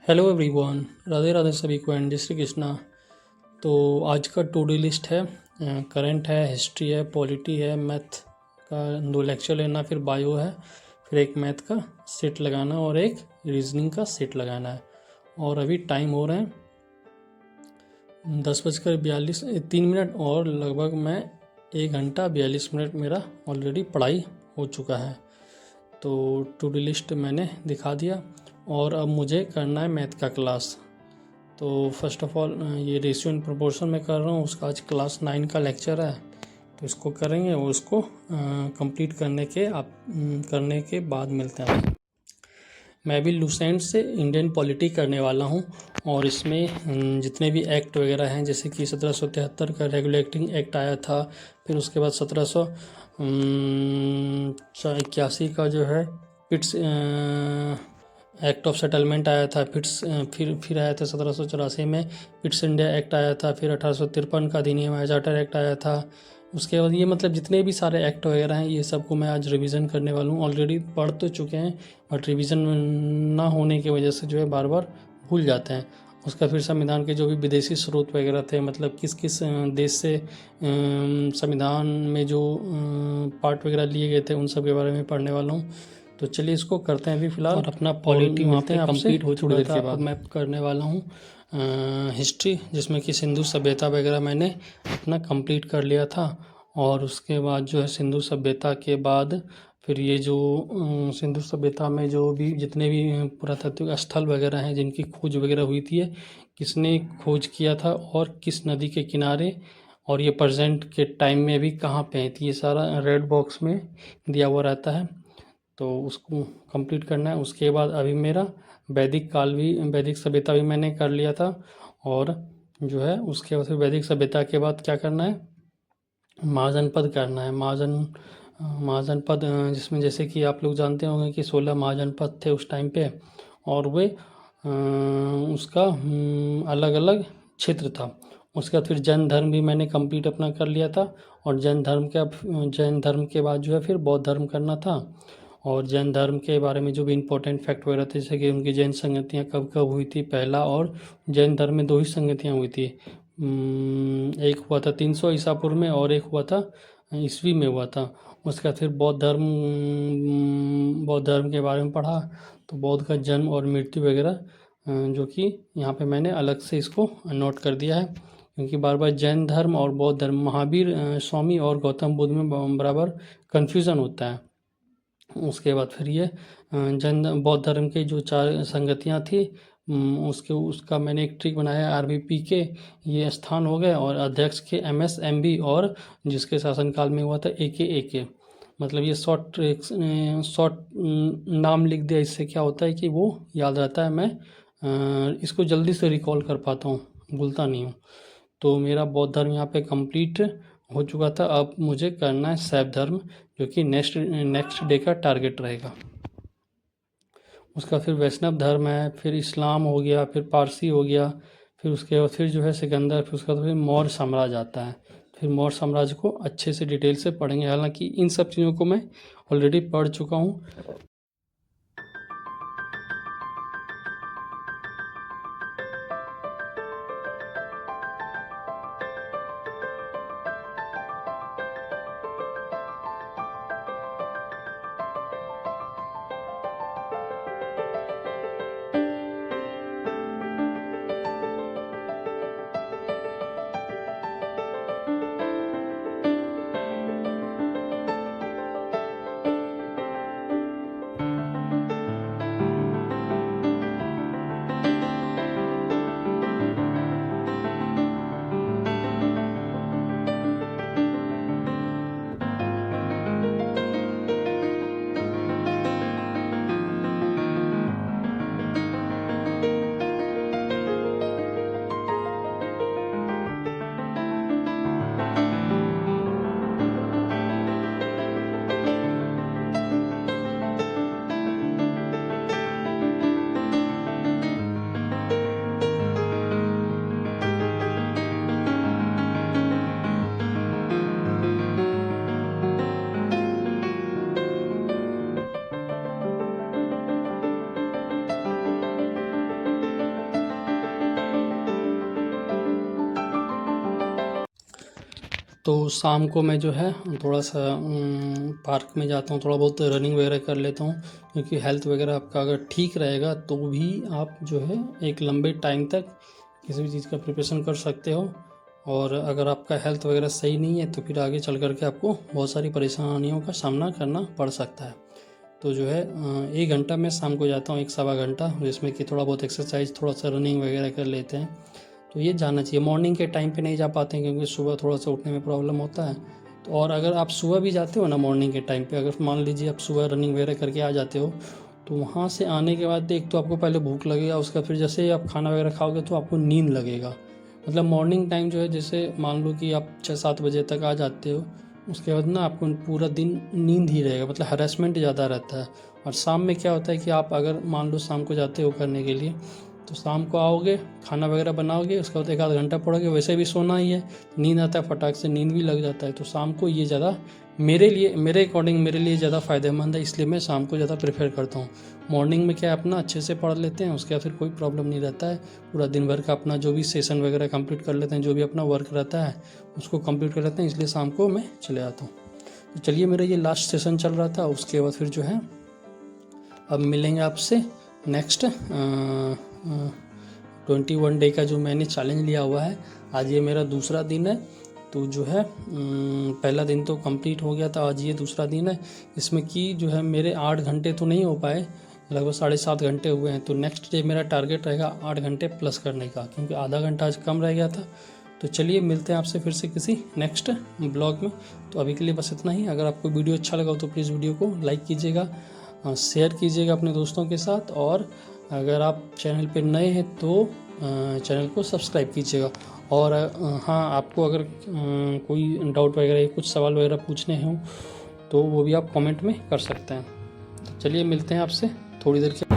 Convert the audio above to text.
Hello everyone, Radhe Radhe सभी को and जय श्री कृष्णा। तो आज का टू डू लिस्ट है, करंट है, हिस्ट्री है, पॉलिटी है, मैथ का 2 लेक्चर लेना, फिर बायो है, फिर एक मैथ का सेट लगाना और एक रीजनिंग का सेट लगाना है। और अभी टाइम हो रहे हैं 10:42 और लगभग मैं 1 घंटा 42 मिनट मेरा ऑलरेडी पढ़ाई हो चुका है। तो टू डू लिस्ट मैंने दिखा दिया और अब मुझे करना है मैथ का क्लास। तो फर्स्ट ऑफ ऑल ये रेशियो एंड प्रोपोर्शन में कर रहा हूँ, उसका आज क्लास 9 का लेक्चर है, तो इसको करेंगे और उसको कंप्लीट करने के बाद मिलते हैं। मैं भी लूसेंट से इंडियन पॉलिटी करने वाला हूँ और इसमें जितने भी एक्ट वगैरह हैं, जैसे कि 1773 का रेगुलेटिंग एक्ट आया था, फिर उसके बाद 1781 का जो है पिट्स एक्ट ऑफ सेटलमेंट आया था, फिर आया था 1784 में पिट्स इंडिया एक्ट आया था, फिर 1853 का अधिनियम आया, चार्टर एक्ट आया था। उसके बाद ये मतलब जितने भी सारे एक्ट वगैरह हैं ये सबको मैं आज रिवीजन करने वाला हूँ। ऑलरेडी पढ़ तो चुके हैं बट रिवीजन ना होने की वजह से जो है बार बार भूल जाते हैं। उसका फिर संविधान के जो भी विदेशी स्रोत वगैरह थे, मतलब किस किस देश से संविधान में जो पार्ट वगैरह लिए गए थे, उन सब के बारे में पढ़ने वाला हूँ। तो चलिए इसको करते हैं अभी फिलहाल, और अपना पॉलिटी वहाँ पे कंप्लीट हो चुका था। अब मैं करने वाला हूँ हिस्ट्री, जिसमें कि सिंधु सभ्यता वगैरह मैंने अपना कंप्लीट कर लिया था। और उसके बाद जो है सिंधु सभ्यता के बाद फिर ये जो सिंधु सभ्यता में जो भी जितने भी पुरातात्विक स्थल वगैरह हैं जिनकी खोज वगैरह हुई थी, किसने खोज किया था और किस नदी के किनारे, और ये प्रेजेंट के टाइम में भी कहाँ पे है, ये सारा रेड बॉक्स में दिया हुआ रहता है। तो उसको कंप्लीट करना है। उसके बाद अभी मेरा वैदिक सभ्यता भी मैंने कर लिया था। और जो है उसके बाद फिर वैदिक सभ्यता के बाद क्या करना है, महाजनपद करना है। महाजनपद जिसमें जैसे कि आप लोग जानते होंगे कि 16 महाजनपद थे उस टाइम पे, और वे उसका अलग अलग क्षेत्र था। उसके बाद फिर जैन धर्म भी मैंने कंप्लीट अपना कर लिया था। और जैन धर्म के बाद जो है फिर बौद्ध धर्म करना था। और जैन धर्म के बारे में जो भी इम्पोर्टेंट फैक्ट वगैरह थे, जैसे कि उनकी जैन संगतियाँ कब कब हुई थी पहला, और जैन धर्म में 2 ही संगतियाँ हुई थी। एक हुआ था 300 ईसा पूर्व में और एक हुआ था ईस्वी में हुआ था। उसके बाद फिर बौद्ध धर्म के बारे में पढ़ा। तो बौद्ध का जन्म और मृत्यु वगैरह जो कि यहाँ पे मैंने अलग से इसको नोट कर दिया है, क्योंकि बार बार जैन धर्म और बौद्ध धर्म, महावीर स्वामी और गौतम बुद्ध में बराबर कन्फ्यूज़न होता है। उसके बाद फिर ये जैन बौद्ध धर्म के जो 4 संगतियाँ थी, उसका मैंने एक ट्रिक बनाया, आरबीपी के ये स्थान हो गए, और अध्यक्ष के एमएस एमबी, और जिसके शासनकाल में हुआ था एके। मतलब ये शॉर्ट नाम लिख दिया, इससे क्या होता है कि वो याद रहता है, मैं इसको जल्दी से रिकॉल कर पाता हूँ, भूलता नहीं हूँ। तो मेरा बौद्ध धर्म यहाँ पे कंप्लीट हो चुका था। अब मुझे करना है शैव धर्म, जो कि नेक्स्ट डे का टारगेट रहेगा। उसका फिर वैष्णव धर्म है, फिर इस्लाम हो गया, फिर पारसी हो गया, फिर उसके बाद फिर जो है सिकंदर, फिर उसके बाद फिर मौर्य साम्राज्य आता है। फिर मौर्य साम्राज्य को अच्छे से डिटेल से पढ़ेंगे, हालांकि इन सब चीज़ों को मैं ऑलरेडी पढ़ चुका हूँ। तो शाम को मैं जो है थोड़ा सा पार्क में जाता हूँ, थोड़ा बहुत रनिंग वगैरह कर लेता हूँ, क्योंकि हेल्थ वगैरह आपका अगर ठीक रहेगा तो भी आप जो है एक लंबे टाइम तक किसी भी चीज़ का प्रिपरेशन कर सकते हो। और अगर आपका हेल्थ वगैरह सही नहीं है तो फिर आगे चल कर के आपको बहुत सारी परेशानियों का सामना करना पड़ सकता है। तो जो है 1 घंटा मैं शाम को जाता हूँ, 1 सवा घंटा, जिसमें कि थोड़ा बहुत एक्सरसाइज, थोड़ा सा रनिंग वगैरह कर लेते हैं। तो ये जाना चाहिए। मॉर्निंग के टाइम पे नहीं जा पाते हैं क्योंकि सुबह थोड़ा सा उठने में प्रॉब्लम होता है। तो और अगर आप सुबह भी जाते हो ना मॉर्निंग के टाइम पे, अगर मान लीजिए आप सुबह रनिंग वगैरह करके आ जाते हो, तो वहाँ से आने के बाद एक तो आपको पहले भूख लगेगा, उसका फिर जैसे ही आप खाना वगैरह खाओगे तो आपको नींद लगेगा। मतलब मॉर्निंग टाइम जो है, जैसे मान लो कि आप 6-7 बजे तक आ जाते हो, उसके बाद ना आपको पूरा दिन नींद ही रहेगा, मतलब हरेसमेंट ज़्यादा रहता है। और शाम में क्या होता है कि आप अगर मान लो शाम को जाते हो करने के लिए, तो शाम को आओगे, खाना वगैरह बनाओगे, उसके बाद 1 आध घंटा पढ़ोगे, वैसे भी सोना ही है, नींद आता है, फटाक से नींद भी लग जाता है। तो शाम को ये ज़्यादा मेरे अकॉर्डिंग मेरे लिए ज़्यादा फ़ायदेमंद है, इसलिए मैं शाम को ज़्यादा प्रेफर करता हूँ। मॉर्निंग में क्या है, अपना अच्छे से पढ़ लेते हैं, उसके बाद फिर कोई प्रॉब्लम नहीं रहता है। पूरा दिन भर का अपना जो भी सेशन वगैरह कंप्लीट कर लेते हैं, जो भी अपना वर्क रहता है उसको कंप्लीट कर लेते हैं, इसलिए शाम को मैं चले आता हूँ। तो चलिए, मेरा ये लास्ट सेशन चल रहा था, उसके बाद फिर जो है अब मिलेंगे आपसे नेक्स्ट 21 डे का जो मैंने चैलेंज लिया हुआ है। आज ये मेरा दूसरा दिन है। तो जो है पहला दिन तो कंप्लीट हो गया था, आज ये दूसरा दिन है। इसमें कि जो है मेरे 8 घंटे तो नहीं हो पाए, लगभग 7.5 घंटे हुए हैं। तो नेक्स्ट डे मेरा टारगेट रहेगा 8 घंटे प्लस करने का, क्योंकि आधा घंटा आज कम रह गया था। तो चलिए, मिलते हैं आपसे फिर से किसी नेक्स्ट ब्लॉग में। तो अभी के लिए बस इतना ही। अगर आपको वीडियो अच्छा लगा तो प्लीज़ वीडियो को लाइक कीजिएगा, शेयर कीजिएगा अपने दोस्तों के साथ, और अगर आप चैनल पे नए हैं तो चैनल को सब्सक्राइब कीजिएगा। और हाँ, आपको अगर कोई डाउट वगैरह, कुछ सवाल वगैरह पूछने हों तो वो भी आप कमेंट में कर सकते हैं। तो चलिए, मिलते हैं आपसे थोड़ी देर के